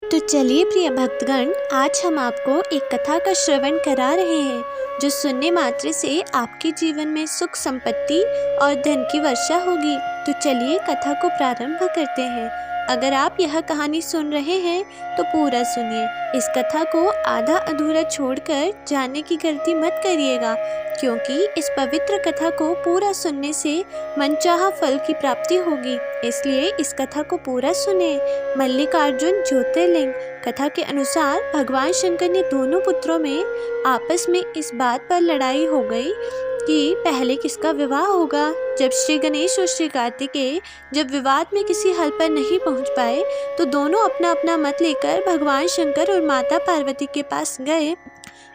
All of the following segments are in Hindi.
तो चलिए प्रिय भक्तगण, आज हम आपको एक कथा का श्रवण करा रहे हैं जो सुनने मात्र से आपके जीवन में सुख संपत्ति और धन की वर्षा होगी। तो चलिए कथा को प्रारंभ करते हैं। अगर आप यह कहानी सुन रहे हैं तो पूरा सुनिए। इस कथा को आधा अधूरा छोड़कर जाने की गलती मत करिएगा, क्योंकि इस पवित्र कथा को पूरा सुनने से मनचाहा फल की प्राप्ति होगी। इसलिए इस कथा को पूरा सुने। मल्लिकार्जुन ज्योतिर्लिंग। कथा के अनुसार भगवान शंकर ने दोनों पुत्रों में आपस में इस बात पर लड़ाई हो गई कि पहले किसका विवाह होगा। जब श्री गणेश और श्री कार्तिकेय जब विवाद में किसी हल पर नहीं पहुंच पाए तो दोनों अपना अपना मत लेकर भगवान शंकर और माता पार्वती के पास गए।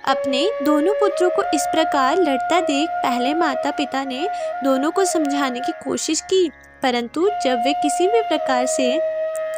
अपने दोनों पुत्रों को इस प्रकार लड़ता देख पहले माता पिता ने दोनों को समझाने की कोशिश की, परंतु जब वे किसी भी प्रकार से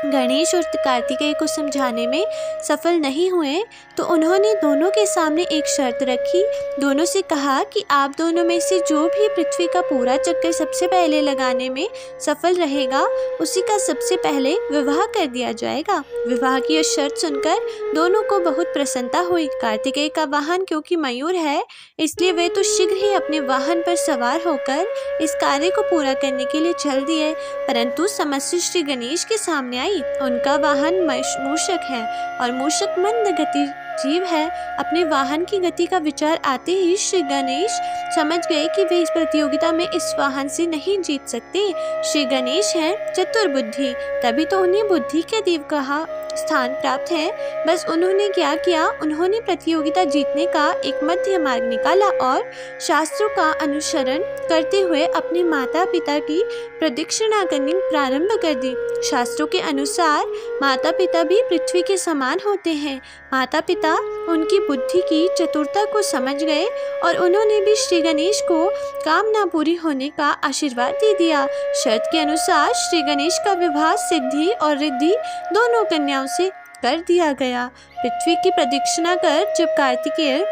गणेश और कार्तिकेय को समझाने में सफल नहीं हुए तो उन्होंने दोनों के सामने एक शर्त रखी। दोनों से कहा कि आप दोनों में से जो भी पृथ्वी का पूरा चक्कर सबसे पहले लगाने में सफल रहेगा उसी का सबसे पहले विवाह कर दिया जाएगा। विवाह की यह शर्त सुनकर दोनों को बहुत प्रसन्नता हुई। कार्तिकेय का वाहन क्योंकि मयूर है, इसलिए वे तो शीघ्र ही अपने वाहन पर सवार होकर इस कार्य को पूरा करने के लिए चल दिए, परंतु समस्या श्री गणेश के सामने आई। उनका वाहन मूषक है और मूषक मंद गति जीव है। अपने वाहन की गति का विचार आते ही श्री गणेश समझ गए कि वे इस प्रतियोगिता में इस वाहन से नहीं जीत सकते। श्री गणेश हैं चतुर्बुद्धि, तभी तो उन्हें बुद्धि के देव कहा स्थान प्राप्त है। बस उन्होंने क्या किया, उन्होंने प्रतियोगिता जीतने का एक मध्य मार्ग निकाला और शास्त्रों का अनुसरण करते हुए अपने माता पिता की प्रदक्षिणा करनी प्रारंभ कर दी। शास्त्रों के अनुसार माता पिता भी पृथ्वी के समान होते हैं। माता पिता उनकी बुद्धि की चतुरता को समझ गए और उन्होंने भी श्री गणेश को कामना पूरी होने का आशीर्वाद दे दिया। शर्त के अनुसार श्री गणेश का विवाह सिद्धि और रिद्धि दोनों कन्याओं से कर दिया गया। पृथ्वी की प्रदक्षिणा कर जब कार्तिकेय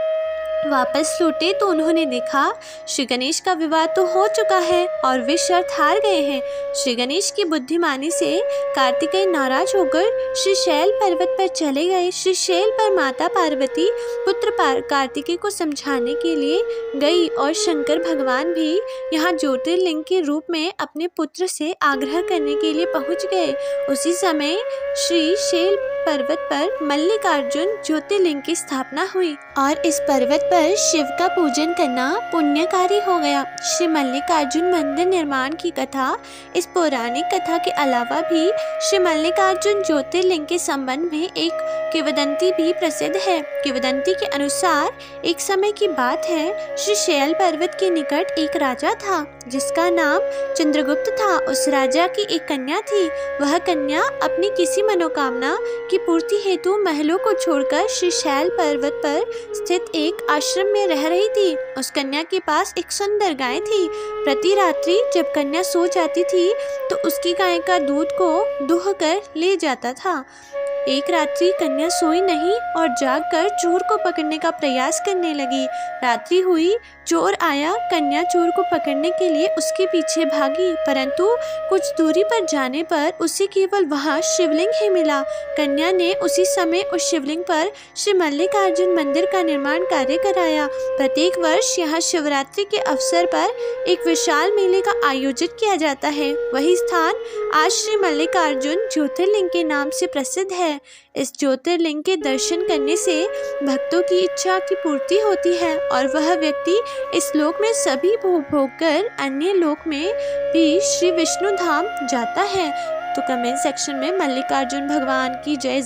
वापस लौटे तो उन्होंने देखा श्री गणेश का विवाह तो हो चुका है और वे शर्त हार गए हैं। श्री गणेश की बुद्धिमानी से कार्तिकेय नाराज होकर श्री शैल पर्वत पर चले गए। श्री शैल पर माता पार्वती पुत्र कार्तिकेय को समझाने के लिए गई और शंकर भगवान भी यहाँ ज्योतिर्लिंग के रूप में अपने पुत्र से आग्रह करने के लिए पहुँच गए। उसी समय श्री शैल पर्वत पर मल्लिकार्जुन ज्योतिर्लिंग की स्थापना हुई और इस पर्वत पर शिव का पूजन करना पुण्यकारी हो गया। श्री मल्लिकार्जुन मंदिर निर्माण की कथा इस पौराणिक कथा के अलावा भी श्री मल्लिकार्जुन ज्योतिर्लिंग के संबंध में एक किंवदंती भी प्रसिद्ध है। किंवदंती के अनुसार एक समय की बात है, श्री शैल पर्वत के निकट एक राजा था जिसका नाम चंद्रगुप्त था। उस राजा की एक कन्या थी। वह कन्या अपनी किसी मनोकामना की पूर्ति हेतु महलों को छोड़कर श्री शैल पर्वत पर स्थित एक आश्रम में रह रही थी। उस कन्या के पास एक सुंदर गाय थी। प्रति रात्रि जब कन्या सो जाती थी तो उसकी गाय का दूध को दुह कर ले जाता था। एक रात्रि कन्या सोई नहीं और जागकर चोर को पकड़ने का प्रयास करने लगी। रात्रि हुई, चोर आया। कन्या चोर को पकड़ने के लिए उसके पीछे भागी, परंतु कुछ दूरी पर जाने पर उसे केवल वहां शिवलिंग ही मिला। कन्या ने उसी समय उस शिवलिंग पर श्री मल्लिकार्जुन मंदिर का निर्माण कार्य कराया। प्रत्येक वर्ष यहाँ शिवरात्रि के अवसर पर एक विशाल मेले का आयोजित किया जाता है। वही स्थान आज श्री मल्लिकार्जुन ज्योतिर्लिंग के नाम से प्रसिद्ध है। इस ज्योतिर्लिंग के दर्शन करने से भक्तों की इच्छा की पूर्ति होती है और वह व्यक्ति इस लोक में सभी भोग भोग कर अन्य लोक में भी श्री विष्णु धाम जाता है। तो कमेंट सेक्शन में मल्लिकार्जुन भगवान की जय।